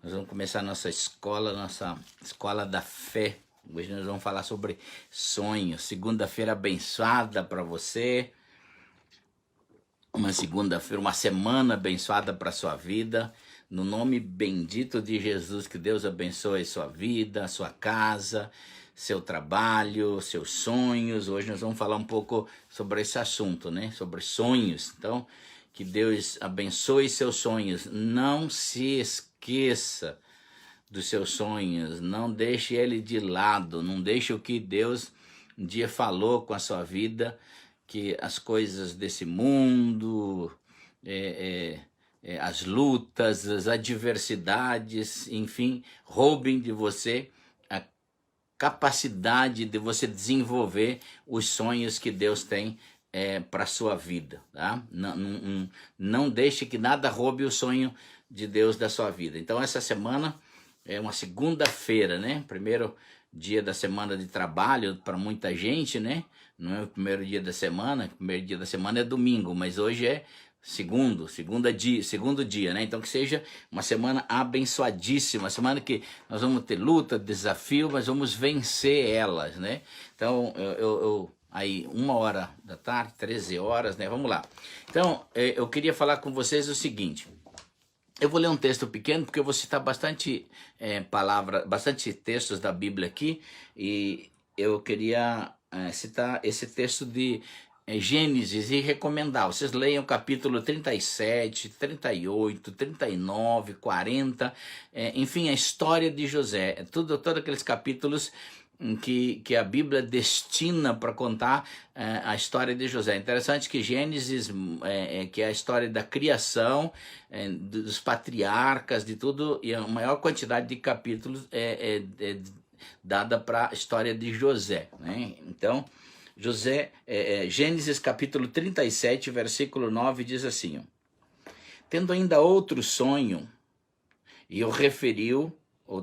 Nós vamos começar nossa escola da fé. Hoje nós vamos falar sobre sonhos. Segunda-feira abençoada para você. Uma segunda-feira, uma semana abençoada para sua vida. No nome bendito de Jesus, que Deus abençoe sua vida, sua casa, seu trabalho, seus sonhos. Hoje nós vamos falar um pouco sobre esse assunto, né? Sobre sonhos. Então, que Deus abençoe seus sonhos. Não se esqueça dos seus sonhos. Não deixe ele de lado. Não deixe o que Deus um dia falou com a sua vida, que as coisas desse mundo, as lutas, as adversidades, enfim, roubem de você a capacidade de você desenvolver os sonhos que Deus tem para a sua vida, tá? Não deixe que nada roube o sonho de Deus da sua vida. Então essa semana é uma segunda-feira, né? Primeiro dia da semana de trabalho para muita gente, né? Não é o primeiro dia da semana, o primeiro dia da semana é domingo, mas hoje é segundo dia, né? Então que seja uma semana abençoadíssima, uma semana que nós vamos ter luta, desafio, mas vamos vencer elas, né? Então aí 1h da tarde, 13 horas, né? Vamos lá. Então eu queria falar com vocês o seguinte. Eu vou ler um texto pequeno, porque eu vou citar bastante bastante textos da Bíblia aqui, e eu queria citar esse texto de Gênesis e recomendar. Vocês leiam capítulo 37, 38, 39, 40, enfim, a história de José. Todos aqueles capítulos que a Bíblia destina para contar a história de José. Interessante que Gênesis, que é a história da criação, dos patriarcas, de tudo, e a maior quantidade de capítulos é dada para a história de José, né? Então, Gênesis capítulo 37, versículo 9, diz assim: tendo ainda outro sonho, e o referiu,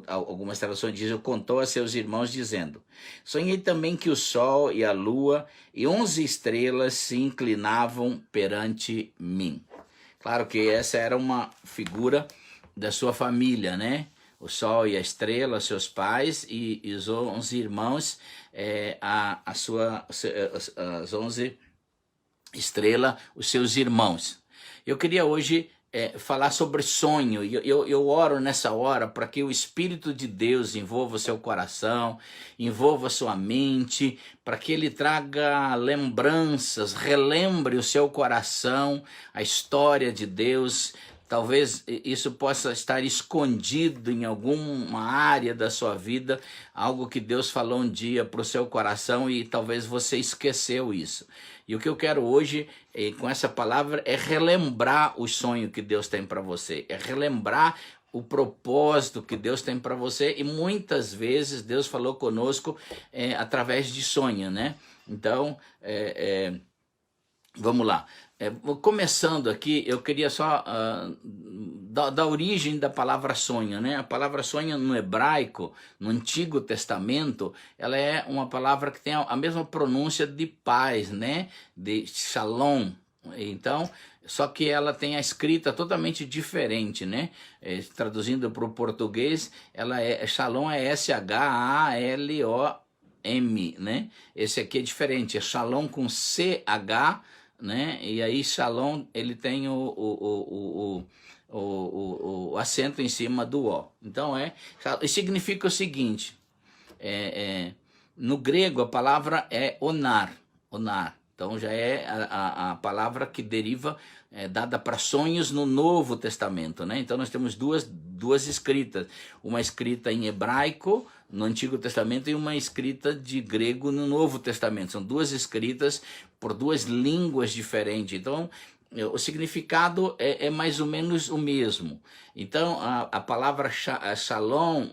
algumas traduções dizem, contou a seus irmãos, dizendo: sonhei também que o sol e a lua e 11 estrelas se inclinavam perante mim. Claro que essa era uma figura da sua família, né? O sol e a estrela, seus pais, e os 11 irmãos, as 11 estrelas, os seus irmãos. Eu queria hoje falar sobre sonho. Eu oro nessa hora para que o Espírito de Deus envolva o seu coração, envolva a sua mente, para que ele traga lembranças, relembre o seu coração, a história de Deus. Talvez isso possa estar escondido em alguma área da sua vida, algo que Deus falou um dia para o seu coração e talvez você esqueceu isso. E o que eu quero hoje, com essa palavra, é relembrar o sonho que Deus tem para você, é relembrar o propósito que Deus tem para você, e muitas vezes Deus falou conosco através de sonho, né? Então, vamos lá. Começando aqui, eu queria só da origem da palavra sonho, né? A palavra sonho no hebraico, no Antigo Testamento, ela é uma palavra que tem a mesma pronúncia de paz, né? De shalom. Então, só que ela tem a escrita totalmente diferente, né? Traduzindo para o português, shalom é S-H-A-L-O-M, né? Esse aqui é diferente, é shalom com C-H, né? E aí shalom, ele tem o acento em cima do O. Então significa o seguinte, no grego a palavra é onar. Então já é a palavra que deriva, dada para sonhos no Novo Testamento, né? Então nós temos duas escritas, uma escrita em hebraico no Antigo Testamento e uma escrita de grego no Novo Testamento. São duas escritas por duas línguas diferentes. Então o significado é mais ou menos o mesmo. Então a palavra shalom,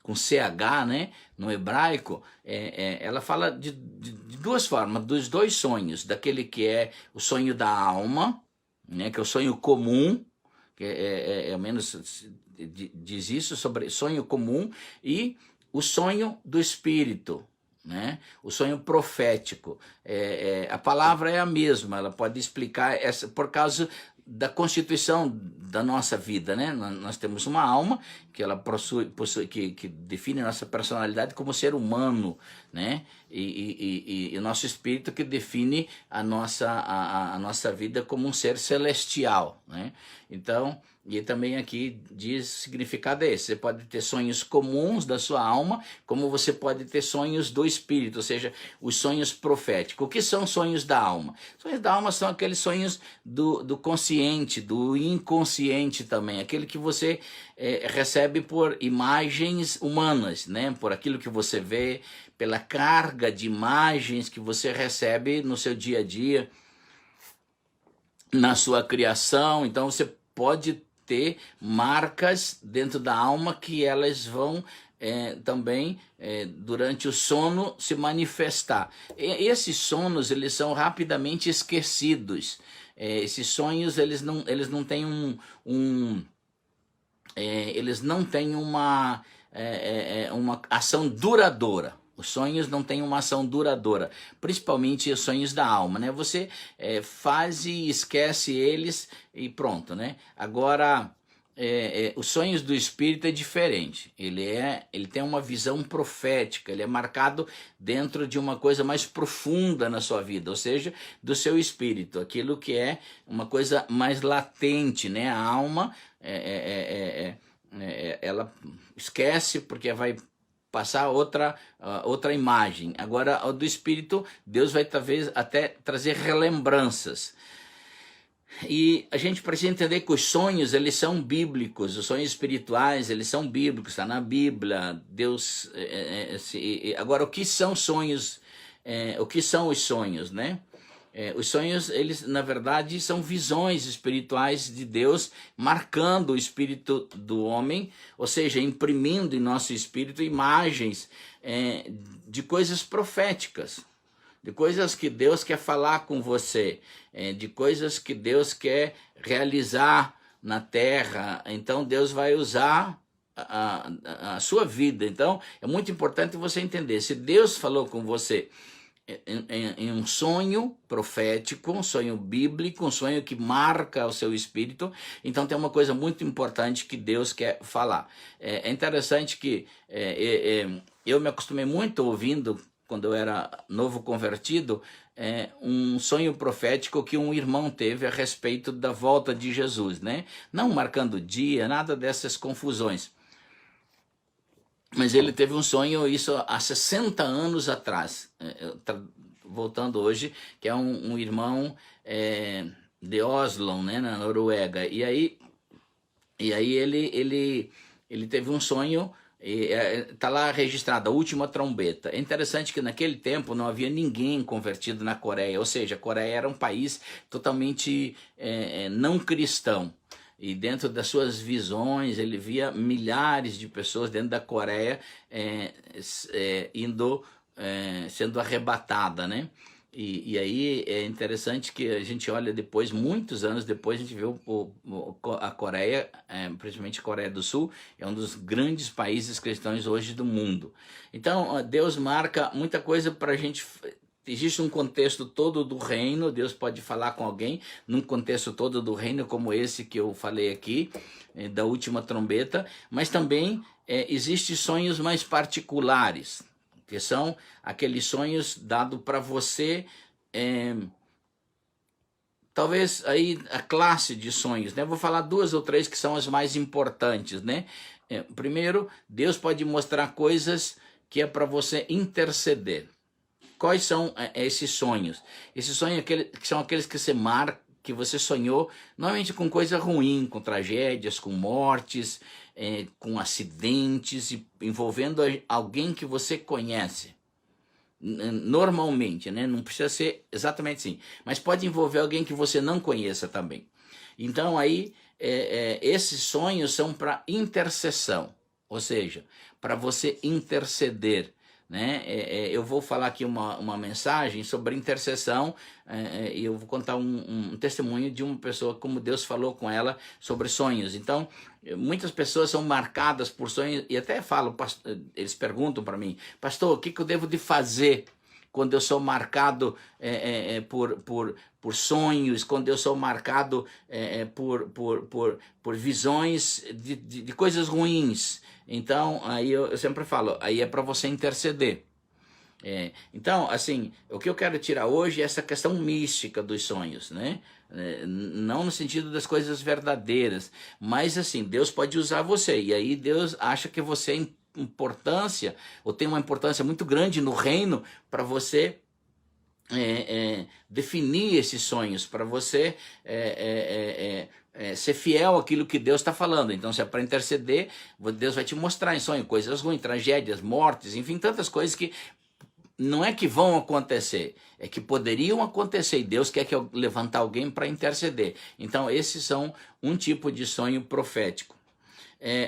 com CH, né, no hebraico, ela fala de duas formas, dos dois sonhos, daquele que é o sonho da alma, né, que é o sonho comum, que ao menos diz isso sobre sonho comum, e o sonho do espírito, né? O sonho profético. A palavra é a mesma, ela pode explicar por causa da constituição da nossa vida, né? Nós temos uma alma que ela possui que define a nossa personalidade como ser humano, né? E o nosso espírito que define a nossa vida como um ser celestial, né? Então, e também aqui diz o significado é esse: você pode ter sonhos comuns da sua alma, como você pode ter sonhos do espírito, ou seja, os sonhos proféticos. O que são sonhos da alma? Sonhos da alma são aqueles sonhos do consciente, do inconsciente também, aquele que você recebe por imagens humanas, né? Por aquilo que você vê, pela carga de imagens que você recebe no seu dia a dia, na sua criação. Então você pode ter marcas dentro da alma que elas vão também durante o sono se manifestar. Esses sonos eles são rapidamente esquecidos. Esses sonhos eles não têm eles não têm uma ação duradoura. Os sonhos não têm uma ação duradoura, principalmente os sonhos da alma, né? Você faz e esquece eles e pronto, né? Agora, os sonhos do espírito é diferente. Ele tem uma visão profética, ele é marcado dentro de uma coisa mais profunda na sua vida, ou seja, do seu espírito, aquilo que é uma coisa mais latente, né? A alma, ela esquece porque vai passar outra imagem. Agora, o do espírito, Deus vai talvez até trazer relembranças. E a gente precisa entender que os sonhos, eles são bíblicos, os sonhos espirituais, eles são bíblicos, está na Bíblia. Deus, agora, o que são sonhos? O que são os sonhos, né? Os sonhos, eles na verdade são visões espirituais de Deus, marcando o espírito do homem, ou seja, imprimindo em nosso espírito imagens de coisas proféticas, de coisas que Deus quer falar com você, de coisas que Deus quer realizar na terra. Então Deus vai usar a sua vida. Então é muito importante você entender, se Deus falou com você em um sonho profético, um sonho bíblico, um sonho que marca o seu espírito, então tem uma coisa muito importante que Deus quer falar. É interessante que eu me acostumei muito ouvindo, quando eu era novo convertido, um sonho profético que um irmão teve a respeito da volta de Jesus, né? Não marcando o dia, nada dessas confusões. Mas ele teve um sonho, isso há 60 anos atrás, voltando hoje, que é um irmão de Oslo, né, na Noruega. E aí ele teve um sonho, está lá registrado, a última trombeta. É interessante que naquele tempo não havia ninguém convertido na Coreia, ou seja, a Coreia era um país totalmente não cristão. E dentro das suas visões, ele via milhares de pessoas dentro da Coreia sendo arrebatada, né? E aí é interessante que a gente olha depois, muitos anos depois, a gente vê a Coreia, principalmente a Coreia do Sul, é um dos grandes países cristãos hoje do mundo. Então, Deus marca muita coisa para a gente. Existe um contexto todo do reino, Deus pode falar com alguém num contexto todo do reino, como esse que eu falei aqui, da última trombeta, mas também existem sonhos mais particulares, que são aqueles sonhos dados para você, talvez aí a classe de sonhos, né? Vou falar 2 ou 3 que são as mais importantes, né? Primeiro, Deus pode mostrar coisas que é para você interceder. Quais são esses sonhos? Esses sonhos são aqueles que você marca, que você sonhou, normalmente com coisa ruim, com tragédias, com mortes, com acidentes, envolvendo alguém que você conhece. Normalmente, né? Não precisa ser exatamente assim, mas pode envolver alguém que você não conheça também. Então aí, esses sonhos são para intercessão, ou seja, para você interceder, né? Eu vou falar aqui uma mensagem sobre intercessão, e eu vou contar um testemunho de uma pessoa, como Deus falou com ela sobre sonhos. Então, muitas pessoas são marcadas por sonhos, e até falam, eles perguntam para mim, pastor, o que eu devo de fazer quando eu sou marcado por sonhos, quando eu sou marcado por visões de coisas ruins. Então, aí eu sempre falo, aí é para você interceder. Então, assim, o que eu quero tirar hoje é essa questão mística dos sonhos, né? Não no sentido das coisas verdadeiras, mas assim, Deus pode usar você, e aí Deus acha que você é importância, ou tem uma importância muito grande no reino, para você definir esses sonhos, para você ser fiel àquilo que Deus está falando. Então, se é para interceder, Deus vai te mostrar em sonho coisas ruins, tragédias, mortes, enfim, tantas coisas que não é que vão acontecer, é que poderiam acontecer, e Deus quer que eu levantar alguém para interceder. Então, esses são um tipo de sonho profético.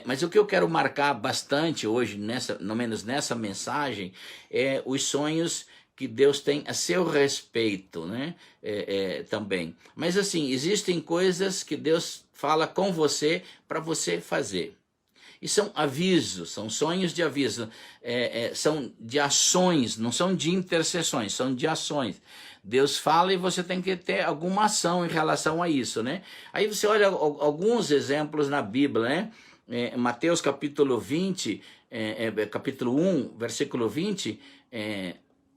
Mas o que eu quero marcar bastante hoje, no menos nessa mensagem, é os sonhos que Deus tem a seu respeito, né? Também. Mas assim, existem coisas que Deus fala com você para você fazer. E são avisos, são sonhos de aviso, são de ações, não são de intercessões, são de ações. Deus fala e você tem que ter alguma ação em relação a isso, né? Aí você olha alguns exemplos na Bíblia, né? Mateus capítulo 20, capítulo 1, versículo 20,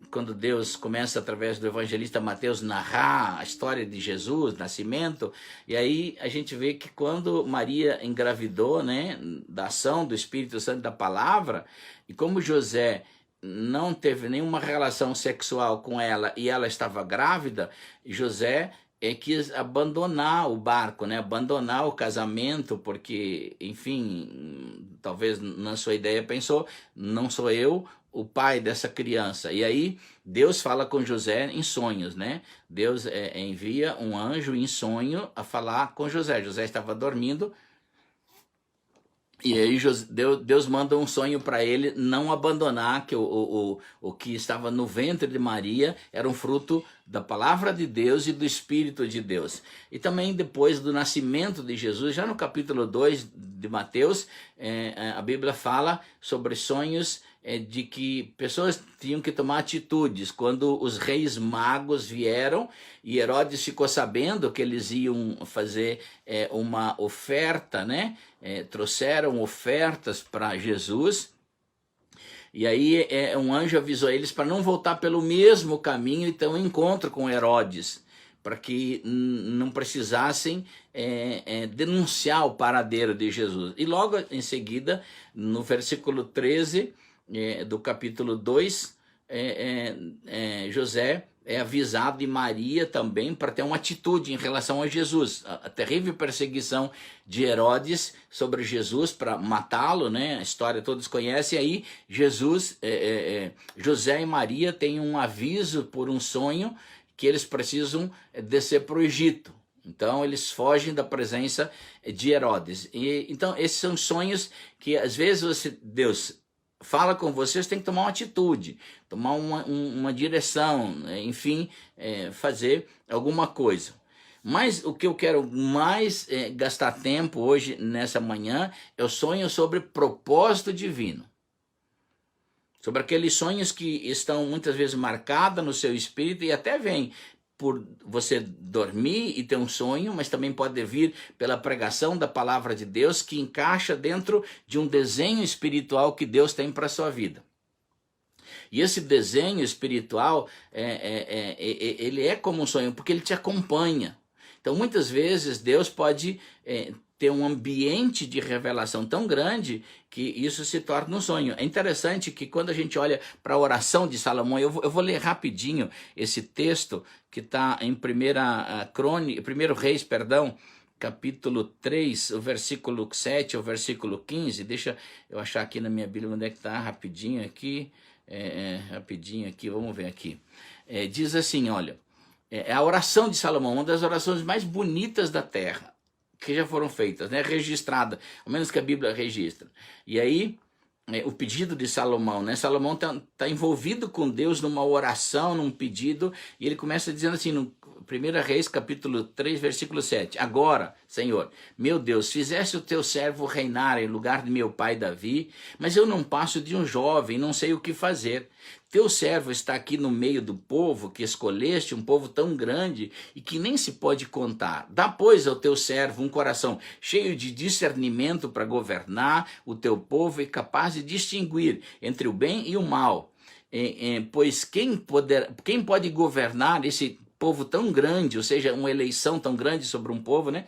quando Deus começa através do evangelista Mateus narrar a história de Jesus, nascimento, e aí a gente vê que quando Maria engravidou, né, da ação do Espírito Santo, da palavra, e como José não teve nenhuma relação sexual com ela e ela estava grávida, José quis abandonar o barco, né? Abandonar o casamento, porque, enfim, talvez na sua ideia pensou, não sou eu o pai dessa criança. E aí Deus fala com José em sonhos, né? Deus envia um anjo em sonho a falar com José. José estava dormindo, e aí Deus manda um sonho para ele não abandonar, que o que estava no ventre de Maria era um fruto da palavra de Deus e do Espírito de Deus. E também depois do nascimento de Jesus, já no capítulo 2 de Mateus, a Bíblia fala sobre sonhos de que pessoas tinham que tomar atitudes. Quando os reis magos vieram e Herodes ficou sabendo que eles iam fazer uma oferta, né? Trouxeram ofertas para Jesus, e aí um anjo avisou eles para não voltar pelo mesmo caminho e ter um encontro com Herodes, para que não precisassem denunciar o paradeiro de Jesus. E logo em seguida, no versículo 13 do capítulo 2, José é avisado, e Maria também, para ter uma atitude em relação a Jesus. A terrível perseguição de Herodes sobre Jesus para matá-lo, né? A história todos conhecem. Aí José e Maria têm um aviso por um sonho que eles precisam descer para o Egito. Então eles fogem da presença de Herodes. Então esses são sonhos que às vezes Deus fala com vocês, tem que tomar uma atitude, tomar uma direção, enfim, fazer alguma coisa. Mas o que eu quero mais gastar tempo hoje, nessa manhã, é o sonho sobre propósito divino. Sobre aqueles sonhos que estão muitas vezes marcados no seu espírito e até vêm por você dormir e ter um sonho, mas também pode vir pela pregação da palavra de Deus, que encaixa dentro de um desenho espiritual que Deus tem para a sua vida. E esse desenho espiritual, ele é como um sonho, porque ele te acompanha. Então, muitas vezes, Deus pode ter um ambiente de revelação tão grande que isso se torna um sonho. É interessante que quando a gente olha para a oração de Salomão, eu vou ler rapidinho esse texto que está em 1 Reis, capítulo 3, o versículo 7 ao versículo 15. Deixa eu achar aqui na minha Bíblia onde é que está, rapidinho aqui, vamos ver aqui. Diz assim, olha, é a oração de Salomão, uma das orações mais bonitas da terra, que já foram feitas, né? Registrada, ao menos que a Bíblia registra. E aí, o pedido de Salomão, né? Salomão tá envolvido com Deus numa oração, num pedido, e ele começa dizendo assim, no 1 Reis, capítulo 3, versículo 7. Agora, Senhor, meu Deus, fizeste o teu servo reinar em lugar de meu pai Davi, mas eu não passo de um jovem, não sei o que fazer. teu servo está aqui no meio do povo que escolheste, um povo tão grande e que nem se pode contar. Dá, pois, ao teu servo um coração cheio de discernimento para governar o teu povo e capaz de distinguir entre o bem e o mal. Pois quem pode governar esse povo tão grande, ou seja, uma eleição tão grande sobre um povo, né?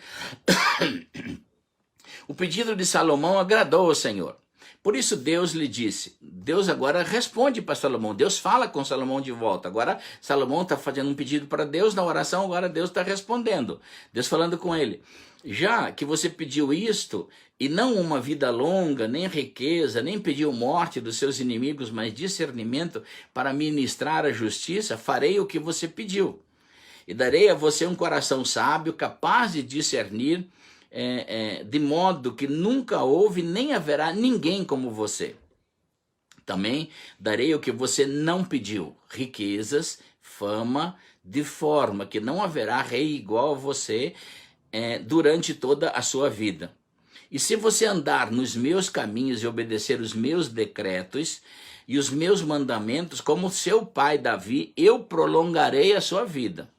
O pedido de Salomão agradou ao Senhor. Por isso Deus lhe disse, Deus agora responde para Salomão, Deus fala com Salomão de volta. Agora Salomão está fazendo um pedido para Deus na oração, agora Deus está respondendo. Deus falando com ele, já que você pediu isto, e não uma vida longa, nem riqueza, nem pediu morte dos seus inimigos, mas discernimento para ministrar a justiça, farei o que você pediu. E darei a você um coração sábio, capaz de discernir, de modo que nunca houve nem haverá ninguém como você. Também darei o que você não pediu, riquezas, fama, de forma que não haverá rei igual a você durante toda a sua vida. E se você andar nos meus caminhos e obedecer os meus decretos e os meus mandamentos, como seu pai Davi, eu prolongarei a sua vida.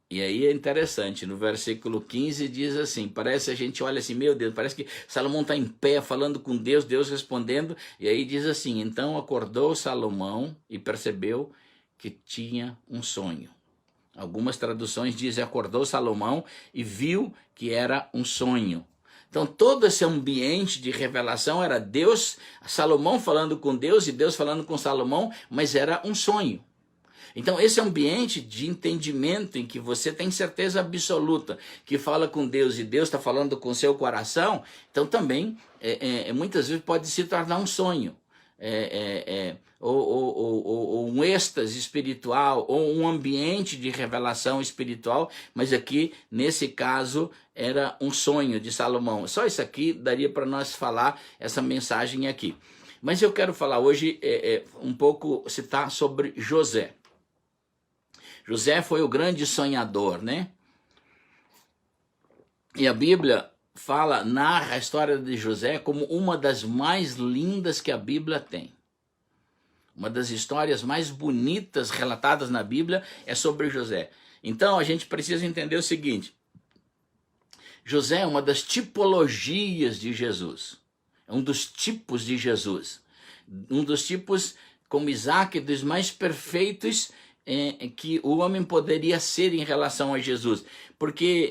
E aí é interessante, no versículo 15 diz assim, parece a gente olha assim, meu Deus, parece que Salomão está em pé falando com Deus, Deus respondendo, e aí diz assim, então acordou Salomão e percebeu que tinha um sonho. Algumas traduções dizem, acordou Salomão e viu que era um sonho. Então todo esse ambiente de revelação era Deus, Salomão falando com Deus e Deus falando com Salomão, mas era um sonho. Então esse ambiente de entendimento em que você tem certeza absoluta que fala com Deus e Deus está falando com seu coração, então também muitas vezes pode se tornar um sonho, ou um êxtase espiritual, ou um ambiente de revelação espiritual, mas aqui nesse caso era um sonho de Salomão. Só isso aqui daria para nós falar essa mensagem aqui. Mas eu quero falar hoje um pouco, citar sobre José. José foi o grande sonhador, né? E a Bíblia narra a história de José como uma das mais lindas que a Bíblia tem. Uma das histórias mais bonitas relatadas na Bíblia é sobre José. Então a gente precisa entender o seguinte, José é uma das tipologias de Jesus, é um dos tipos de Jesus, um dos tipos, como Isaac, dos mais perfeitos que o homem poderia ser em relação a Jesus. Porque,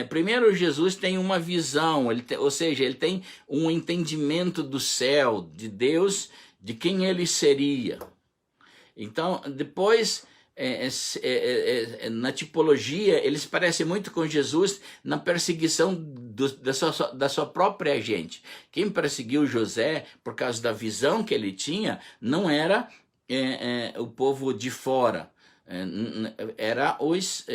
primeiro, Jesus tem uma visão, ou seja, ele tem um entendimento do céu, de Deus, de quem ele seria. Então, depois, na tipologia, ele se parece muito com Jesus na perseguição da sua própria gente. Quem perseguiu José, por causa da visão que ele tinha, não era o povo de fora, era os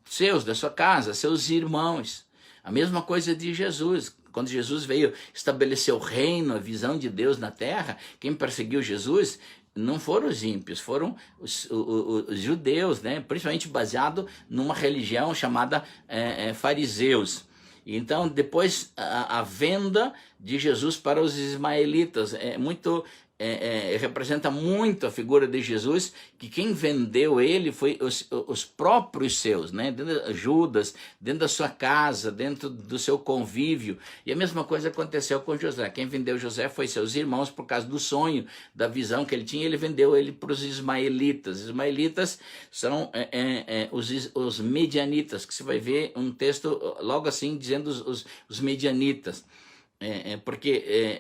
seus, da sua casa, seus irmãos. A mesma coisa de Jesus. Quando Jesus veio estabelecer o reino, a visão de Deus na terra, quem perseguiu Jesus não foram os ímpios, foram os judeus, né? Principalmente baseado numa religião chamada fariseus. Então, depois, a venda de Jesus para os ismaelitas representa muito a figura de Jesus, que quem vendeu ele foi os próprios seus, né? Dentro de Judas, dentro da sua casa, dentro do seu convívio. E a mesma coisa aconteceu com José. Quem vendeu José foi seus irmãos por causa do sonho, da visão que ele tinha. Ele vendeu ele para os ismaelitas. Os ismaelitas são os medianitas, que você vai ver um texto logo assim dizendo os medianitas. Porque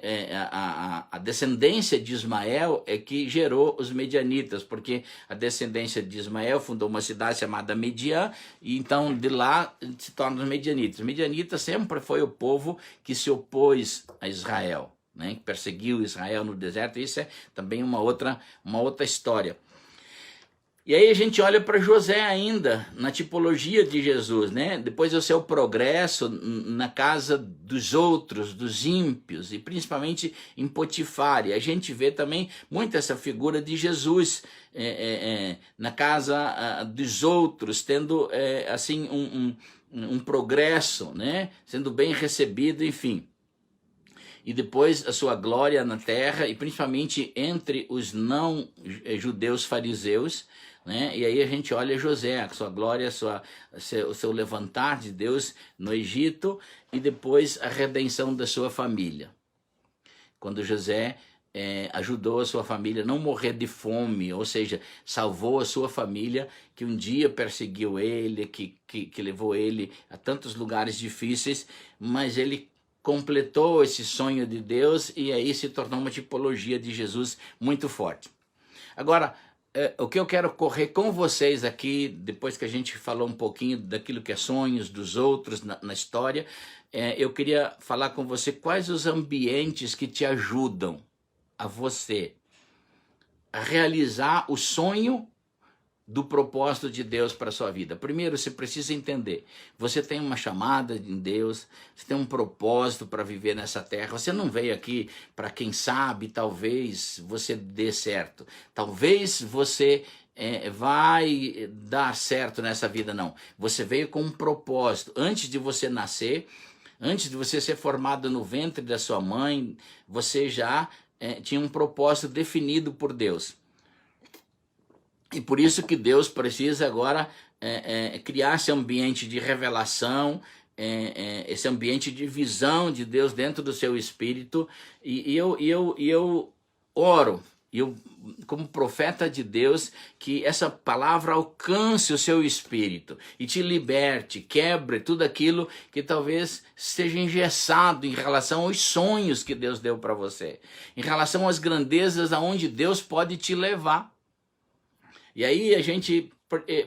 a descendência de Ismael é que gerou os medianitas, porque a descendência de Ismael fundou uma cidade chamada Midian, e então de lá se tornam os medianitas. Os medianitas sempre foi o povo que se opôs a Israel, né? Que perseguiu Israel no deserto. Isso é também uma outra história. E aí a gente olha para José ainda, na tipologia de Jesus, né? Depois do seu progresso na casa dos outros, dos ímpios, e principalmente em Potifar. E a gente vê também muito essa figura de Jesus na casa dos outros, tendo assim um progresso, né? Sendo bem recebido, enfim. e depois a sua glória na terra, e principalmente entre os não judeus fariseus, né? E aí a gente olha José, a sua glória, o seu levantar de Deus no Egito, e depois a redenção da sua família. Quando José ajudou a sua família a não morrer de fome, ou seja, salvou a sua família que um dia perseguiu ele, que levou ele a tantos lugares difíceis, mas ele completou esse sonho de Deus e aí se tornou uma tipologia de Jesus muito forte. Agora, o que eu quero correr com vocês aqui, depois que a gente falou um pouquinho daquilo que é sonhos dos outros na história, eu queria falar com você quais os ambientes que te ajudam a você a realizar o sonho do propósito de Deus para a sua vida. Primeiro, você precisa entender, você tem uma chamada em Deus, você tem um propósito para viver nessa terra, você não veio aqui para quem sabe, talvez você dê certo, talvez você vai dar certo nessa vida, não. Você veio com um propósito. Antes de você nascer, antes de você ser formado no ventre da sua mãe, você já tinha um propósito definido por Deus. E por isso que Deus precisa agora criar esse ambiente de revelação, esse ambiente de visão de Deus dentro do seu espírito. E eu oro, como profeta de Deus, que essa palavra alcance o seu espírito e te liberte, quebre tudo aquilo que talvez esteja engessado em relação aos sonhos que Deus deu para você, em relação às grandezas aonde Deus pode te levar. E aí a gente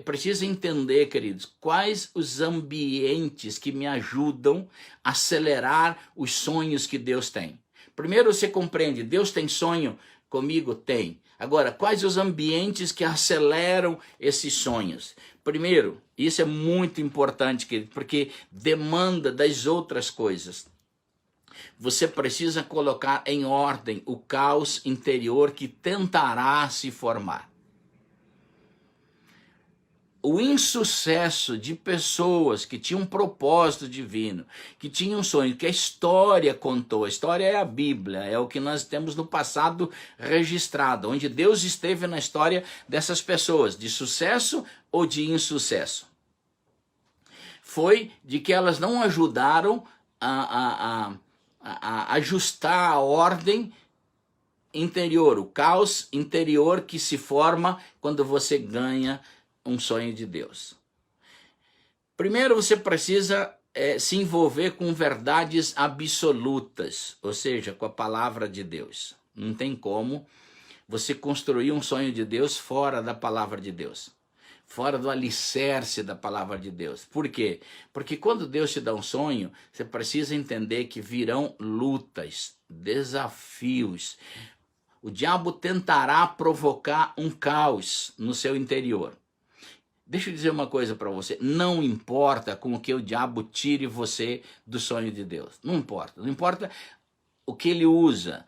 precisa entender, queridos, quais os ambientes que me ajudam a acelerar os sonhos que Deus tem. Primeiro você compreende, Deus tem sonho comigo? Tem. Agora, quais os ambientes que aceleram esses sonhos? Primeiro, isso é muito importante, querido, porque demanda das outras coisas. Você precisa colocar em ordem o caos interior que tentará se formar. O insucesso de pessoas que tinham um propósito divino, que tinham um sonho, que a história contou. A história é a Bíblia, é o que nós temos no passado registrado, onde Deus esteve na história dessas pessoas, de sucesso ou de insucesso. Foi de que elas não ajudaram a ajustar a ordem interior, o caos interior que se forma quando você ganha um sonho de Deus. Primeiro você precisa se envolver com verdades absolutas, ou seja, com a palavra de Deus. Não tem como você construir um sonho de Deus fora da palavra de Deus, fora do alicerce da palavra de Deus. Por quê? Porque quando Deus te dá um sonho, você precisa entender que virão lutas, desafios. O diabo tentará provocar um caos no seu interior. Deixa eu dizer uma coisa para você, não importa com o que o diabo tire você do sonho de Deus, não importa o que ele usa,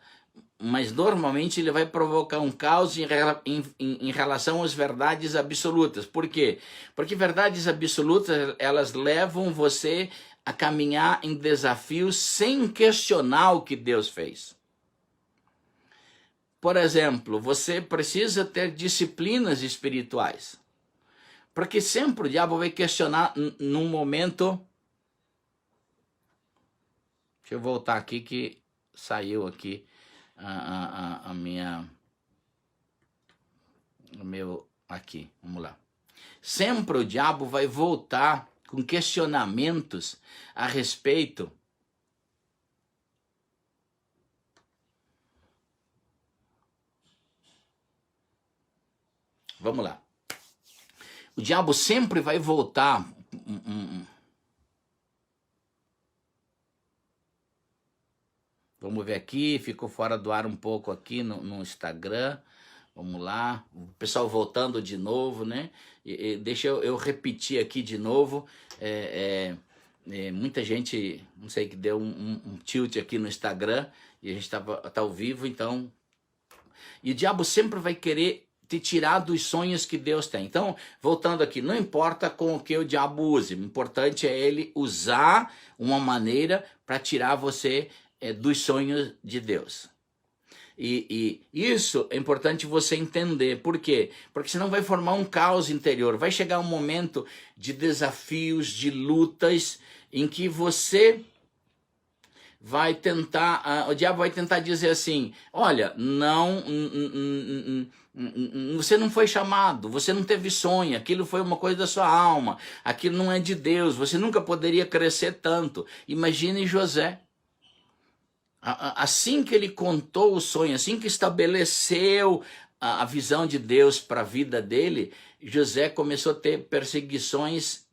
mas normalmente ele vai provocar um caos em relação às verdades absolutas. Por quê? Porque verdades absolutas, elas levam você a caminhar em desafios sem questionar o que Deus fez. Por exemplo, você precisa ter disciplinas espirituais. Porque sempre o diabo vai questionar num momento... Deixa eu voltar aqui que saiu aqui aqui, vamos lá. Sempre o diabo vai voltar com questionamentos a respeito vamos lá. O diabo sempre vai voltar. Vamos ver aqui, ficou fora do ar um pouco aqui no Instagram. Vamos lá, o pessoal voltando de novo, né? Deixa eu repetir aqui de novo. Muita gente, não sei, que deu um tilt aqui no Instagram e a gente tá ao vivo, então... E o diabo sempre vai querer te tirar dos sonhos que Deus tem. Então, voltando aqui, não importa com o que o diabo use, o importante é ele usar uma maneira para tirar você dos sonhos de Deus. E isso é importante você entender. Por quê? Porque senão vai formar um caos interior. Vai chegar um momento de desafios, de lutas, em que você vai tentar, o diabo vai tentar dizer assim, olha, não, você não foi chamado, você não teve sonho, aquilo foi uma coisa da sua alma, aquilo não é de Deus, você nunca poderia crescer tanto. Imagine José. Assim que ele contou o sonho, assim que estabeleceu a visão de Deus para a vida dele, José começou a ter perseguições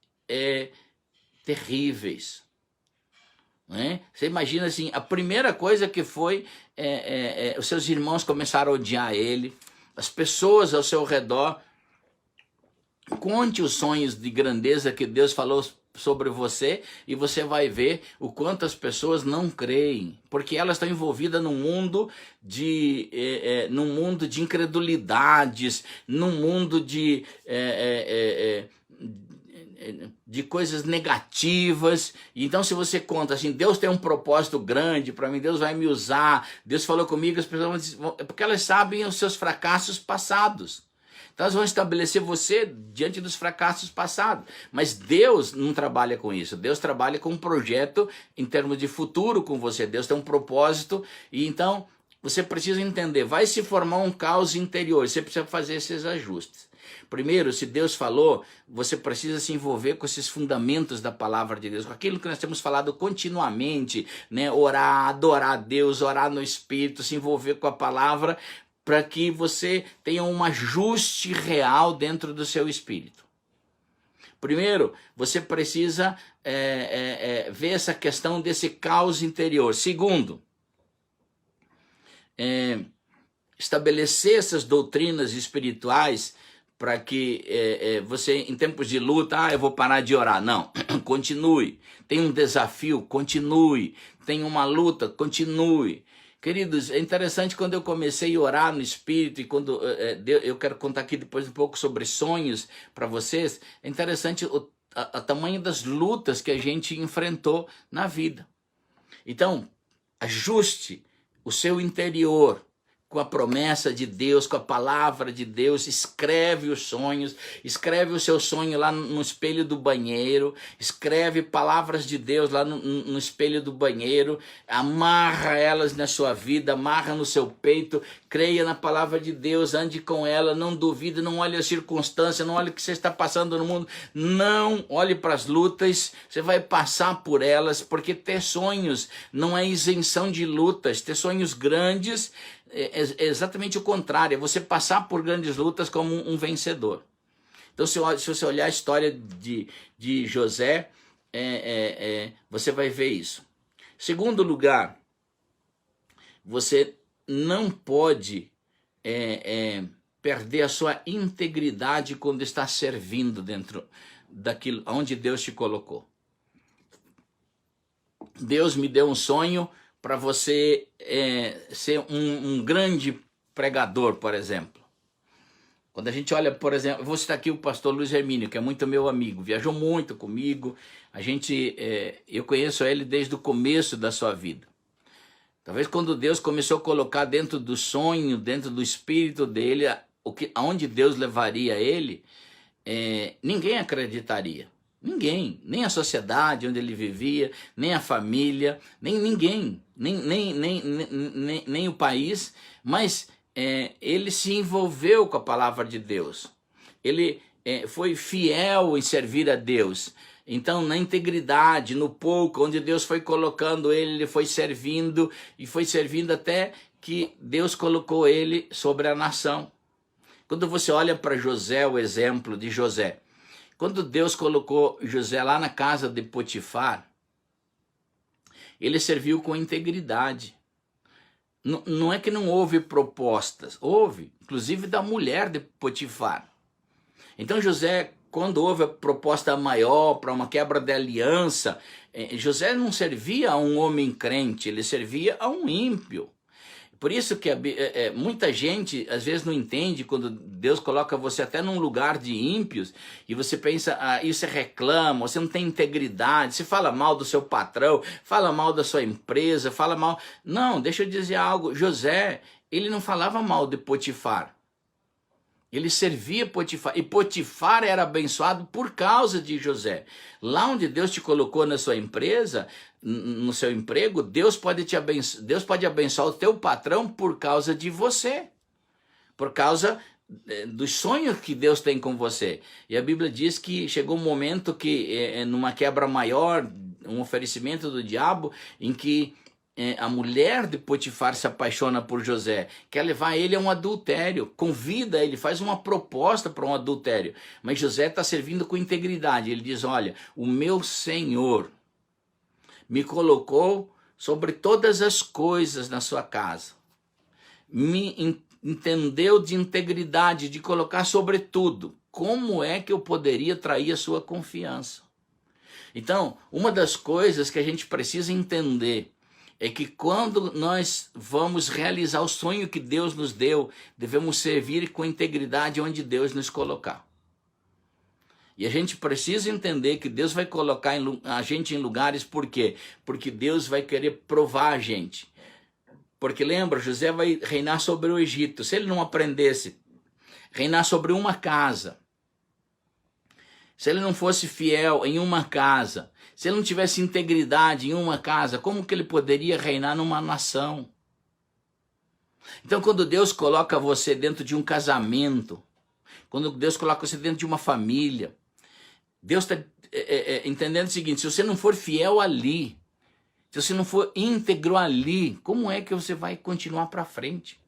terríveis. Né? Você imagina assim, a primeira coisa que foi, os seus irmãos começaram a odiar ele, as pessoas ao seu redor. Conte os sonhos de grandeza que Deus falou sobre você e você vai ver o quanto as pessoas não creem, porque elas estão envolvidas num mundo de incredulidades, num mundo de coisas negativas. Então, se você conta assim, Deus tem um propósito grande para mim, Deus vai me usar, Deus falou comigo, as pessoas vão, porque elas sabem os seus fracassos passados. Então elas vão estabelecer você diante dos fracassos passados. Mas Deus não trabalha com isso. Deus trabalha com um projeto em termos de futuro com você. Deus tem um propósito. E então você precisa entender. Vai se formar um caos interior. Você precisa fazer esses ajustes. Primeiro, se Deus falou, você precisa se envolver com esses fundamentos da palavra de Deus. Com aquilo que nós temos falado continuamente. Né? Orar, adorar a Deus, orar no Espírito, se envolver com a palavra, para que você tenha um ajuste real dentro do seu espírito. Primeiro, você precisa ver essa questão desse caos interior. Segundo, estabelecer essas doutrinas espirituais para que você, em tempos de luta, eu vou parar de orar. Não, continue. Tem um desafio, continue. Tem uma luta, continue. Queridos, é interessante quando eu comecei a orar no Espírito, e quando eu quero contar aqui depois um pouco sobre sonhos para vocês, é interessante o tamanho das lutas que a gente enfrentou na vida. Então, ajuste o seu interior com a promessa de Deus, com a palavra de Deus, escreve os sonhos, escreve o seu sonho lá no espelho do banheiro, escreve palavras de Deus lá no espelho do banheiro, amarra elas na sua vida, amarra no seu peito, creia na palavra de Deus, ande com ela, não duvide, não olhe a circunstância, não olhe o que você está passando no mundo, não olhe para as lutas, você vai passar por elas, porque ter sonhos não é isenção de lutas, ter sonhos grandes é exatamente o contrário, é você passar por grandes lutas como um vencedor. Então, se você olhar a história de José, você vai ver isso. Segundo lugar, você não pode perder a sua integridade quando está servindo dentro daquilo onde Deus te colocou. Deus me deu um sonho para você ser um grande pregador, por exemplo. Quando a gente olha, por exemplo, eu vou citar aqui o pastor Luiz Hermínio, que é muito meu amigo, viajou muito comigo, eu conheço ele desde o começo da sua vida. Talvez quando Deus começou a colocar dentro do sonho, dentro do espírito dele, aonde Deus levaria ele, ninguém acreditaria. Ninguém, nem a sociedade onde ele vivia, nem a família, nem ninguém, nem o país, mas ele se envolveu com a palavra de Deus. Ele foi fiel em servir a Deus. Então, na integridade, no pouco, onde Deus foi colocando ele, ele foi servindo, e foi servindo até que Deus colocou ele sobre a nação. Quando você olha para José, o exemplo de José, quando Deus colocou José lá na casa de Potifar, ele serviu com integridade. Não é que não houve propostas, houve, inclusive da mulher de Potifar. Então José, quando houve a proposta maior para uma quebra de aliança, José não servia a um homem crente, ele servia a um ímpio. Por isso que muita gente às vezes não entende quando Deus coloca você até num lugar de ímpios e você pensa, e você reclama, você não tem integridade, você fala mal do seu patrão, fala mal da sua empresa, fala mal. Não, deixa eu dizer algo. José, ele não falava mal de Potifar. Ele servia Potifar, e Potifar era abençoado por causa de José. Lá onde Deus te colocou na sua empresa, no seu emprego, Deus pode abençoar o teu patrão por causa de você, por causa dos sonhos que Deus tem com você. E a Bíblia diz que chegou um momento que, numa quebra maior, um oferecimento do diabo, em que a mulher de Potifar se apaixona por José, quer levar ele a um adultério, convida ele, faz uma proposta para um adultério, mas José está servindo com integridade. Ele diz, olha, o meu Senhor me colocou sobre todas as coisas na sua casa, me entendeu de integridade, de colocar sobre tudo. Como é que eu poderia trair a sua confiança? Então, uma das coisas que a gente precisa entender é que quando nós vamos realizar o sonho que Deus nos deu, devemos servir com integridade onde Deus nos colocar. E a gente precisa entender que Deus vai colocar a gente em lugares, por quê? Porque Deus vai querer provar a gente. Porque lembra, José vai reinar sobre o Egito. Se ele não aprendesse reinar sobre uma casa, se ele não fosse fiel em uma casa, se ele não tivesse integridade em uma casa, como que ele poderia reinar numa nação? Então, quando Deus coloca você dentro de um casamento, quando Deus coloca você dentro de uma família, Deus está entendendo o seguinte: se você não for fiel ali, se você não for íntegro ali, como é que você vai continuar para frente?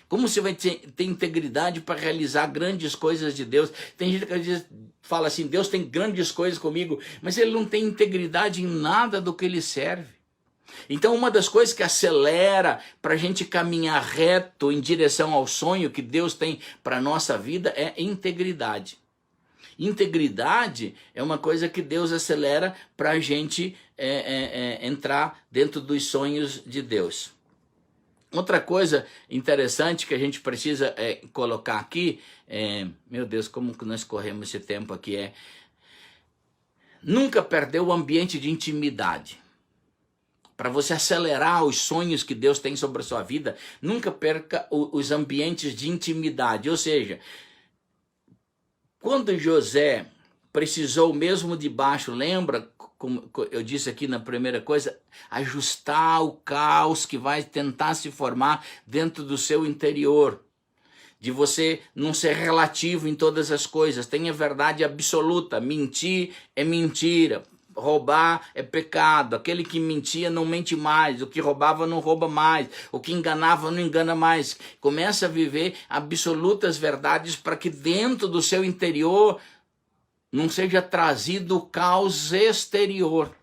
Como você vai ter integridade para realizar grandes coisas de Deus? Tem gente que às vezes fala assim, Deus tem grandes coisas comigo, mas ele não tem integridade em nada do que ele serve. Então, uma das coisas que acelera para a gente caminhar reto em direção ao sonho que Deus tem para a nossa vida é integridade. Integridade é uma coisa que Deus acelera para a gente entrar dentro dos sonhos de Deus. Outra coisa interessante que a gente precisa colocar aqui, meu Deus, como que nós corremos esse tempo aqui, nunca perder o ambiente de intimidade. Para você acelerar os sonhos que Deus tem sobre a sua vida, nunca perca os ambientes de intimidade. Ou seja, quando José precisou mesmo de baixo, lembra, como eu disse aqui na primeira coisa, ajustar o caos que vai tentar se formar dentro do seu interior. De você não ser relativo em todas as coisas, tenha verdade absoluta, mentir é mentira, roubar é pecado, aquele que mentia não mente mais, o que roubava não rouba mais, o que enganava não engana mais. Começa a viver absolutas verdades para que dentro do seu interior não seja trazido o caos exterior.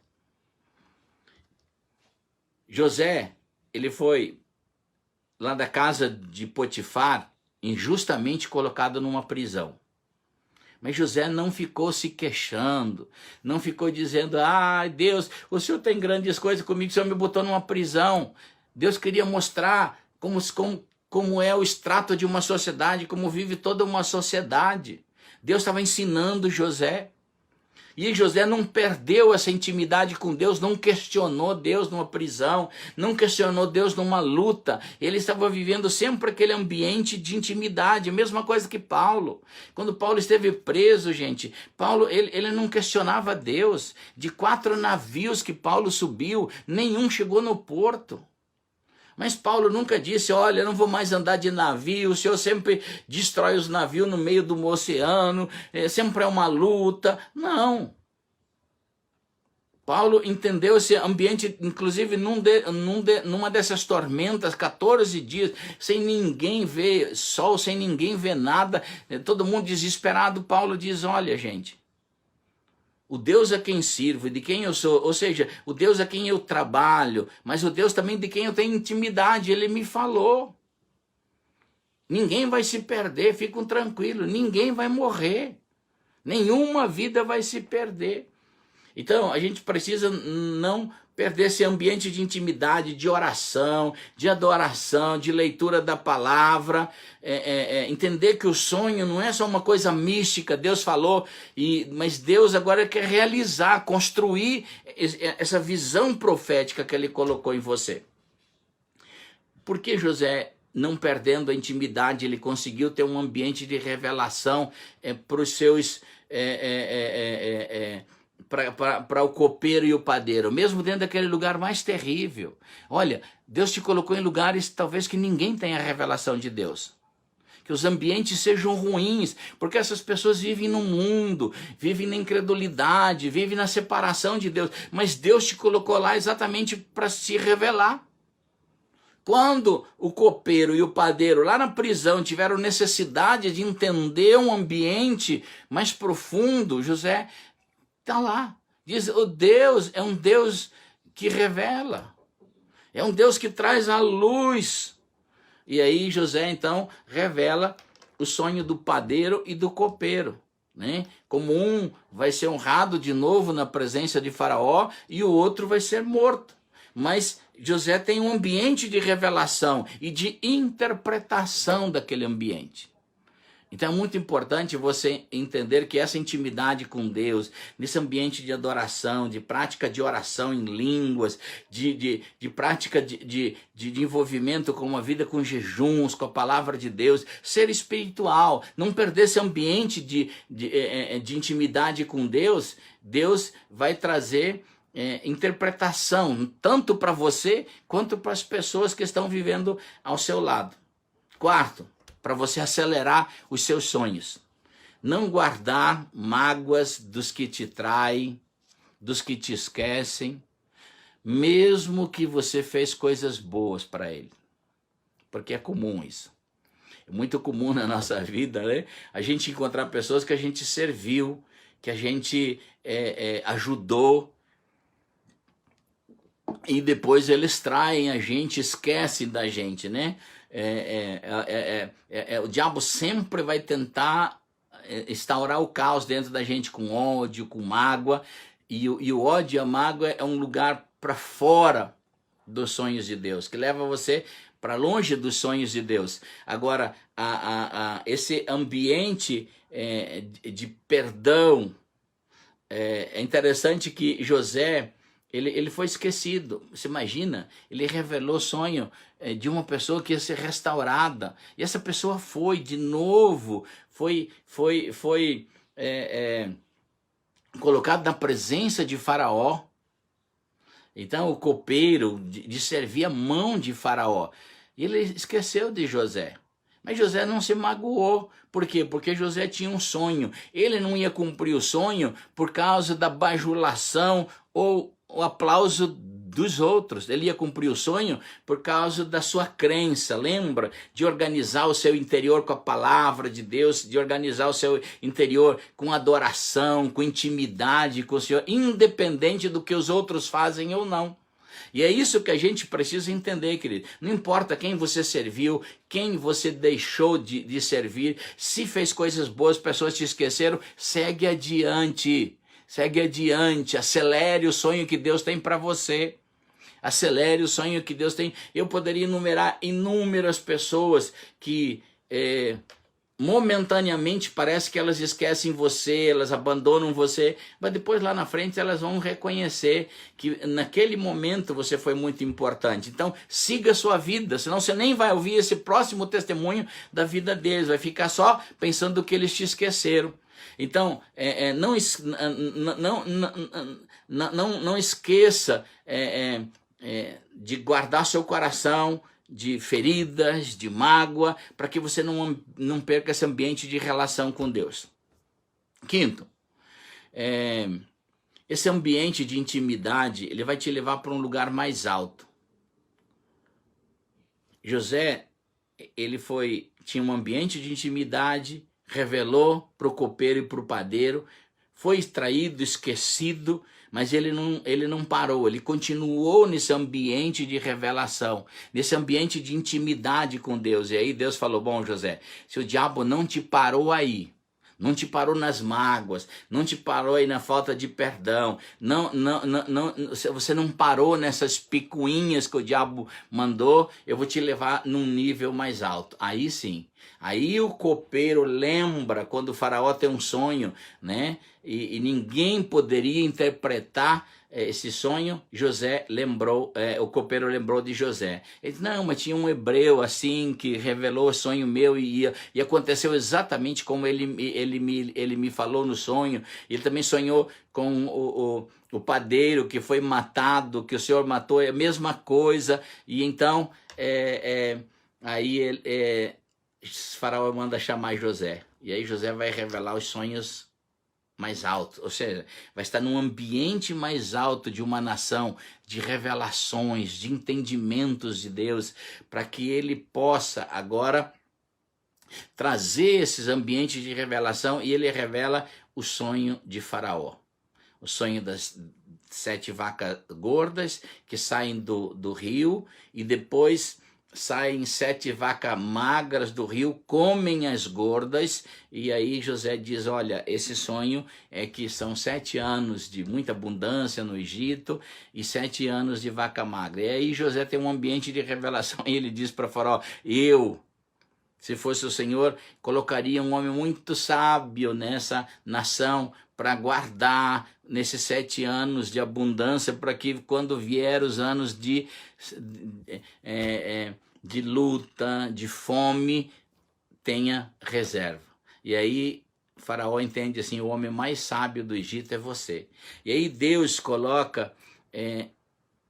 José, ele foi lá da casa de Potifar, injustamente colocado numa prisão. Mas José não ficou se queixando, não ficou dizendo, Deus, o Senhor tem grandes coisas comigo, o Senhor me botou numa prisão. Deus queria mostrar como é o extrato de uma sociedade, como vive toda uma sociedade. Deus estava ensinando José. E José não perdeu essa intimidade com Deus, não questionou Deus numa prisão, não questionou Deus numa luta. Ele estava vivendo sempre aquele ambiente de intimidade, a mesma coisa que Paulo. Quando Paulo esteve preso, gente, Paulo ele não questionava Deus. De 4 navios que Paulo subiu, nenhum chegou no porto. Mas Paulo nunca disse, olha, eu não vou mais andar de navio, o Senhor sempre destrói os navios no meio do oceano, sempre é uma luta. Não. Paulo entendeu esse ambiente, inclusive numa dessas tormentas, 14 dias, sem ninguém ver sol, sem ninguém ver nada, todo mundo desesperado. Paulo diz, olha, gente, o Deus a quem sirvo e de quem eu sou, ou seja, o Deus a quem eu trabalho, mas o Deus também de quem eu tenho intimidade, ele me falou. Ninguém vai se perder, fiquem tranquilos, ninguém vai morrer. Nenhuma vida vai se perder. Então, a gente precisa não perder esse ambiente de intimidade, de oração, de adoração, de leitura da palavra, entender que o sonho não é só uma coisa mística, Deus falou, mas Deus agora quer realizar, construir essa visão profética que Ele colocou em você. Por que José, não perdendo a intimidade, ele conseguiu ter um ambiente de revelação para os seus... para o copeiro e o padeiro, mesmo dentro daquele lugar mais terrível. Olha, Deus te colocou em lugares talvez que ninguém tenha a revelação de Deus. Que os ambientes sejam ruins, porque essas pessoas vivem no mundo, vivem na incredulidade, vivem na separação de Deus. Mas Deus te colocou lá exatamente para se revelar. Quando o copeiro e o padeiro lá na prisão tiveram necessidade de entender um ambiente mais profundo, José está lá. Diz, o Deus é um Deus que revela. É um Deus que traz a luz. E aí José então revela o sonho do padeiro e do copeiro, né? Como um vai ser honrado de novo na presença de Faraó e o outro vai ser morto. Mas José tem um ambiente de revelação e de interpretação daquele ambiente. Então é muito importante você entender que essa intimidade com Deus, nesse ambiente de adoração, de prática de oração em línguas, de prática de envolvimento com uma vida com jejuns, com a palavra de Deus, ser espiritual, não perder esse ambiente de intimidade com Deus, Deus vai trazer interpretação, tanto para você quanto para as pessoas que estão vivendo ao seu lado. Quarto, para você acelerar os seus sonhos. Não guardar mágoas dos que te traem, dos que te esquecem, mesmo que você fez coisas boas para ele. Porque é comum isso. É muito comum na nossa vida, né? A gente encontrar pessoas que a gente serviu, que a gente ajudou, e depois eles traem a gente, esquecem da gente, né? O diabo sempre vai tentar instaurar o caos dentro da gente com ódio, com mágoa, e o ódio e a mágoa é um lugar para fora dos sonhos de Deus, que leva você para longe dos sonhos de Deus. Agora, esse ambiente de perdão, é interessante que José, ele foi esquecido. Você imagina? Ele revelou o sonho de uma pessoa que ia ser restaurada. E essa pessoa foi, de novo, foi colocado na presença de Faraó. Então o copeiro de servir a mão de Faraó. E ele esqueceu de José. Mas José não se magoou. Por quê? Porque José tinha um sonho. Ele não ia cumprir o sonho por causa da bajulação ou o aplauso dos outros. Ele ia cumprir o sonho por causa da sua crença. Lembra? De organizar o seu interior com a palavra de Deus, de organizar o seu interior com adoração, com intimidade com o Senhor, independente do que os outros fazem ou não. E é isso que a gente precisa entender, querido. Não importa quem você serviu, quem você deixou de servir, se fez coisas boas, pessoas te esqueceram, segue adiante. Segue adiante, acelere o sonho que Deus tem para você. Acelere o sonho que Deus tem. Eu poderia enumerar inúmeras pessoas que momentaneamente parece que elas esquecem você, elas abandonam você, mas depois lá na frente elas vão reconhecer que naquele momento você foi muito importante. Então siga a sua vida, senão você nem vai ouvir esse próximo testemunho da vida deles, vai ficar só pensando que eles te esqueceram. Então, não esqueça de guardar seu coração de feridas, de mágoa, para que você não perca esse ambiente de relação com Deus. Quinto, esse ambiente de intimidade, ele vai te levar para um lugar mais alto. José, ele tinha um ambiente de intimidade, revelou para o copeiro e para o padeiro, foi extraído, esquecido, mas ele não parou, ele continuou nesse ambiente de revelação, nesse ambiente de intimidade com Deus. E aí Deus falou, bom, José, se o diabo não te parou aí, não te parou nas mágoas, não te parou aí na falta de perdão, você não parou nessas picuinhas que o diabo mandou, eu vou te levar num nível mais alto. Aí sim, aí o copeiro lembra quando o faraó tem um sonho, né? E ninguém poderia interpretar esse sonho. José lembrou, o copeiro lembrou de José. Ele disse, não, mas tinha um hebreu assim que revelou o sonho meu e aconteceu exatamente como ele me falou no sonho. Ele também sonhou com o padeiro que foi matado, que o Senhor matou, é a mesma coisa. E então, aí Faraó manda chamar José. E aí José vai revelar os sonhos mais alto, ou seja, vai estar num ambiente mais alto de uma nação, de revelações, de entendimentos de Deus, para que ele possa agora trazer esses ambientes de revelação, e ele revela o sonho de Faraó, o sonho das 7 vacas gordas que saem do rio, e depois saem 7 vacas magras do rio, comem as gordas, e aí José diz, olha, esse sonho é que são 7 anos de muita abundância no Egito, e 7 anos de vaca magra. E aí José tem um ambiente de revelação, e ele diz para Faraó, se fosse o Senhor, colocaria um homem muito sábio nessa nação para guardar nesses 7 anos de abundância, para que quando vier os anos de luta, de fome, tenha reserva. E aí Faraó entende assim, o homem mais sábio do Egito é você. E aí Deus coloca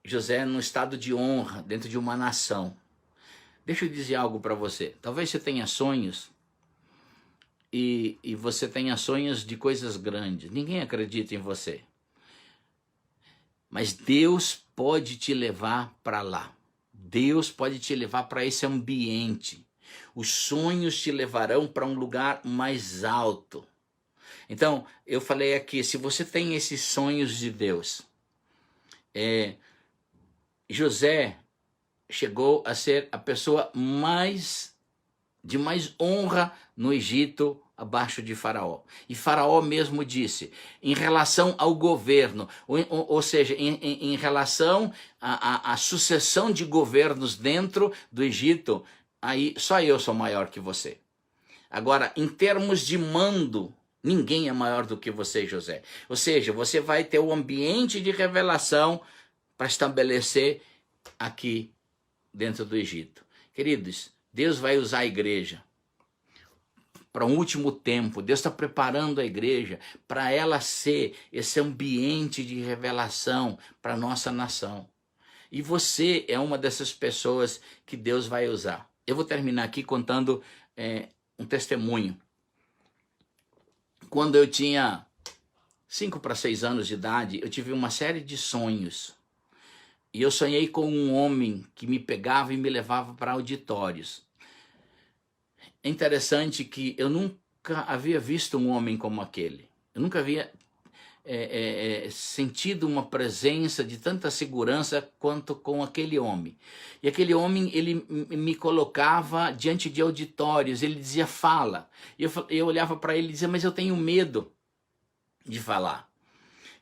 José num estado de honra dentro de uma nação. Deixa eu dizer algo para você. Talvez você tenha sonhos e você tenha sonhos de coisas grandes. Ninguém acredita em você. Mas Deus pode te levar para lá. Deus pode te levar para esse ambiente. Os sonhos te levarão para um lugar mais alto. Então, eu falei aqui, se você tem esses sonhos de Deus, José chegou a ser a pessoa de mais honra no Egito, abaixo de Faraó. E Faraó mesmo disse, em relação ao governo, ou seja, em relação à sucessão de governos dentro do Egito, aí só eu sou maior que você. Agora, em termos de mando, ninguém é maior do que você, José. Ou seja, você vai ter o ambiente de revelação para estabelecer aqui dentro do Egito. Queridos, Deus vai usar a igreja para um último tempo. Deus está preparando a igreja para ela ser esse ambiente de revelação para a nossa nação. E você é uma dessas pessoas que Deus vai usar. Eu vou terminar aqui contando um testemunho. Quando eu tinha 5 para 6 anos de idade, eu tive uma série de sonhos. E eu sonhei com um homem que me pegava e me levava para auditórios. É interessante que eu nunca havia visto um homem como aquele. Eu nunca havia sentido uma presença de tanta segurança quanto com aquele homem. E aquele homem, ele me colocava diante de auditórios, ele dizia, fala. E eu olhava para ele e dizia, mas eu tenho medo de falar.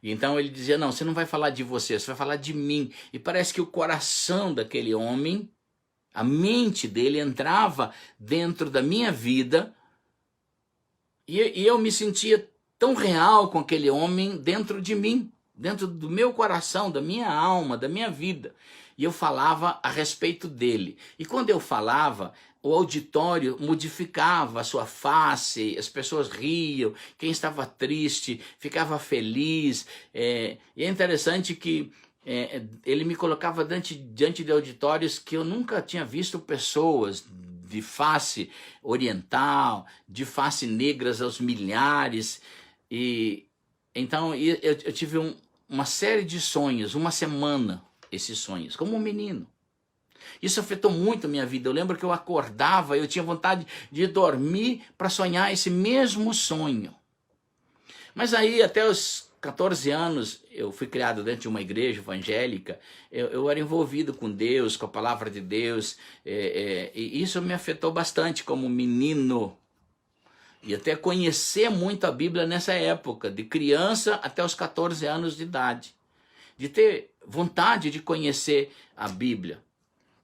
E então ele dizia, não, você não vai falar de você vai falar de mim. E parece que o coração daquele homem, a mente dele entrava dentro da minha vida e eu me sentia tão real com aquele homem dentro de mim, dentro do meu coração, da minha alma, da minha vida. E eu falava a respeito dele. E quando eu falava, o auditório modificava a sua face, as pessoas riam, quem estava triste ficava feliz. E é interessante que ele me colocava diante de auditórios que eu nunca tinha visto pessoas de face oriental, de face negras aos milhares. E então eu tive uma série de sonhos, uma semana, esses sonhos, como um menino. Isso afetou muito a minha vida. Eu lembro que eu acordava, eu tinha vontade de dormir para sonhar esse mesmo sonho. Mas aí, até os 14 anos, eu fui criado dentro de uma igreja evangélica, eu era envolvido com Deus, com a palavra de Deus, e isso me afetou bastante como menino. e até conhecer muito a Bíblia nessa época, de criança até os 14 anos de idade, de ter vontade de conhecer a Bíblia.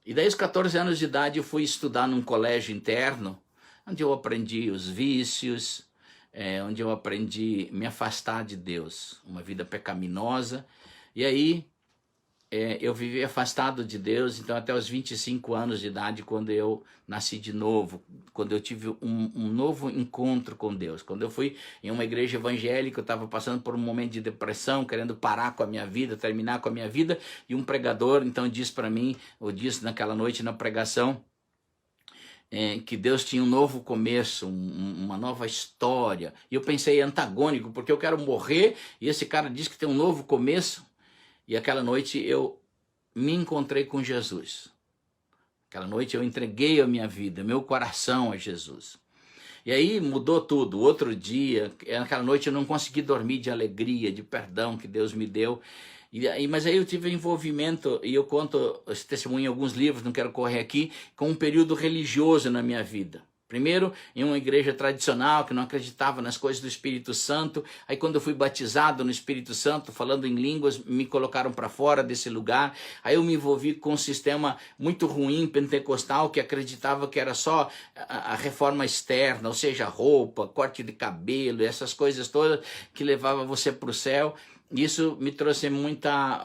E daí, aos 14 anos de idade, eu fui estudar num colégio interno, onde eu aprendi os vícios, onde eu aprendi a me afastar de Deus, uma vida pecaminosa. E aí, eu vivi afastado de Deus, então até os 25 anos de idade, quando eu nasci de novo, quando eu tive um novo encontro com Deus. Quando eu fui em uma igreja evangélica, eu estava passando por um momento de depressão, querendo parar com a minha vida, terminar com a minha vida, e um pregador então disse para mim, ou disse naquela noite na pregação, que Deus tinha um novo começo, uma nova história. E eu pensei antagônico, porque eu quero morrer, e esse cara diz que tem um novo começo. E aquela noite eu me encontrei com Jesus. Aquela noite eu entreguei a minha vida, meu coração a Jesus. E aí mudou tudo. Outro dia, naquela noite eu não consegui dormir de alegria, de perdão que Deus me deu. Mas aí eu tive envolvimento, e eu conto esse testemunho em alguns livros, não quero correr aqui, com um período religioso na minha vida. Primeiro, em uma igreja tradicional, que não acreditava nas coisas do Espírito Santo. Aí quando eu fui batizado no Espírito Santo, falando em línguas, me colocaram para fora desse lugar. Aí eu me envolvi com um sistema muito ruim, pentecostal, que acreditava que era só a reforma externa, ou seja, roupa, corte de cabelo, essas coisas todas que levavam você para o céu. Isso me trouxe muita,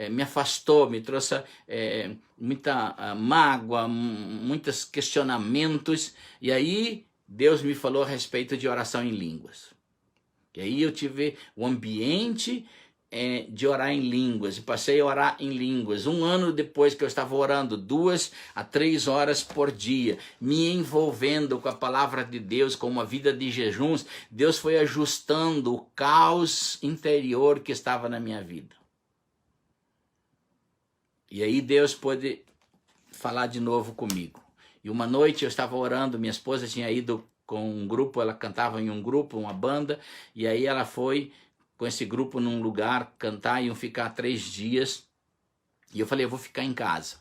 me afastou, me trouxe muita mágoa, muitos questionamentos. E aí Deus me falou a respeito de oração em línguas. E aí eu tive o ambiente de orar em línguas, e passei a orar em línguas. Um ano depois que eu estava orando 2 a 3 horas por dia, me envolvendo com a palavra de Deus, com uma vida de jejuns, Deus foi ajustando o caos interior que estava na minha vida. E aí Deus pôde falar de novo comigo. E uma noite eu estava orando, minha esposa tinha ido com um grupo, ela cantava em um grupo, uma banda, e aí ela foi com esse grupo num lugar, cantar, iam ficar 3 dias, e eu falei, eu vou ficar em casa.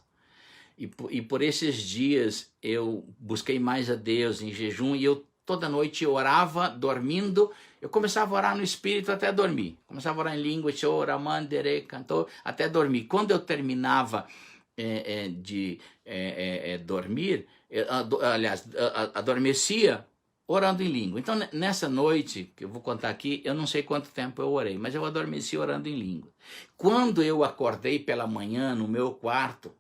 E por esses dias eu busquei mais a Deus em jejum, e eu toda noite eu orava, dormindo, eu começava a orar no Espírito até dormir, começava a orar em língua, chora, mandere, cantor, até dormir. Quando eu terminava de dormir, adormecia, orando em língua. Então, nessa noite, que eu vou contar aqui, eu não sei quanto tempo eu orei, mas eu adormeci orando em língua. Quando eu acordei pela manhã no meu quarto,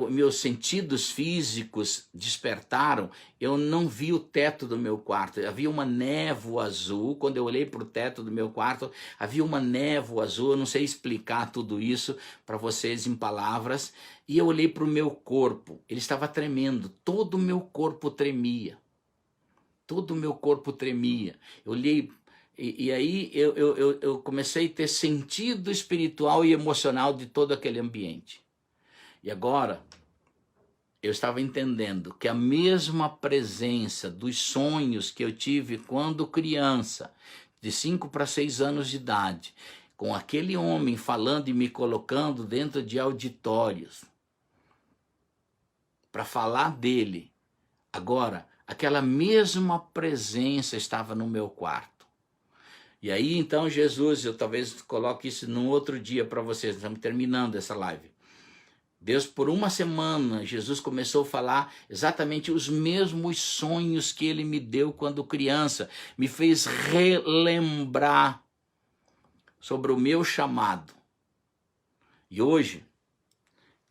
meus sentidos físicos despertaram, eu não vi o teto do meu quarto, havia uma névoa azul. Quando eu olhei para o teto do meu quarto, havia uma névoa azul, eu não sei explicar tudo isso para vocês em palavras, e eu olhei para o meu corpo, ele estava tremendo, todo o meu corpo tremia. Todo o meu corpo tremia. Eu olhei, e aí eu comecei a ter sentido espiritual e emocional de todo aquele ambiente. E agora, eu estava entendendo que a mesma presença dos sonhos que eu tive quando criança, de 5 para 6 anos de idade, com aquele homem falando e me colocando dentro de auditórios, para falar dele, agora, aquela mesma presença estava no meu quarto. E aí, então, Jesus, eu talvez coloque isso num outro dia para vocês, estamos terminando essa live. Deus, por uma semana, Jesus começou a falar exatamente os mesmos sonhos que ele me deu quando criança. Me fez relembrar sobre o meu chamado. E hoje,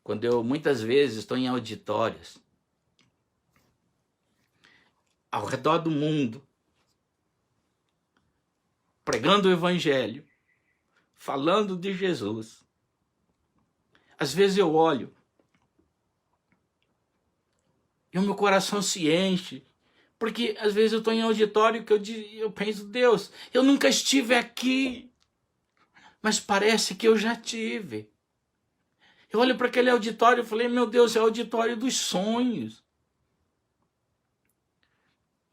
quando eu muitas vezes estou em auditórios, ao redor do mundo, pregando o evangelho, falando de Jesus, às vezes eu olho e o meu coração se enche, porque às vezes eu estou em auditório que eu penso, Deus, eu nunca estive aqui, mas parece que eu já tive. Eu olho para aquele auditório e falei, meu Deus, é o auditório dos sonhos.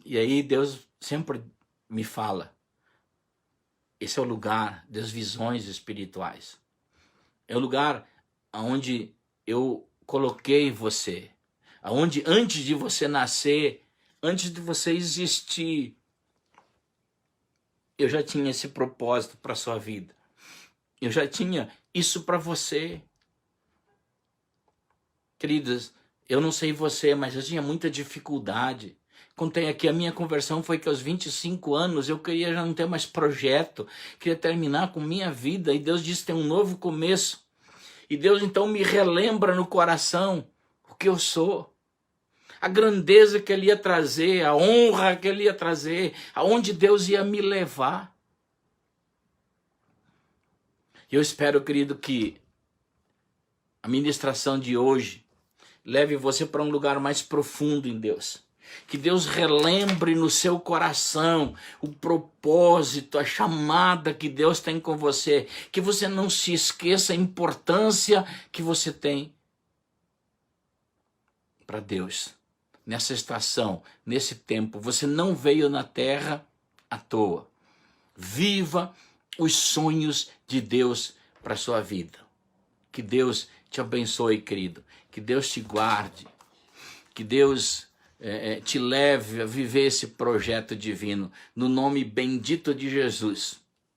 E aí Deus sempre me fala, esse é o lugar das visões espirituais. É o lugar onde eu coloquei você, onde antes de você nascer, Antes de você existir, eu já tinha esse propósito para a sua vida. Eu já tinha isso para você. Queridas, eu não sei você, mas eu tinha muita dificuldade. Contei aqui, a minha conversão foi que aos 25 anos eu queria já não ter mais projeto, queria terminar com minha vida, e Deus disse: tem um novo começo. E Deus então me relembra no coração o que eu sou, a grandeza que Ele ia trazer, a honra que Ele ia trazer, aonde Deus ia me levar. Eu espero, querido, que a ministração de hoje leve você para um lugar mais profundo em Deus. Que Deus relembre no seu coração o propósito, a chamada que Deus tem com você. Que você não se esqueça a importância que você tem para Deus. Nessa estação, nesse tempo, você não veio na terra à toa. Viva os sonhos de Deus para a sua vida. Que Deus te abençoe, querido. Que Deus te guarde. Que Deus te leve a viver esse projeto divino. No nome bendito de Jesus.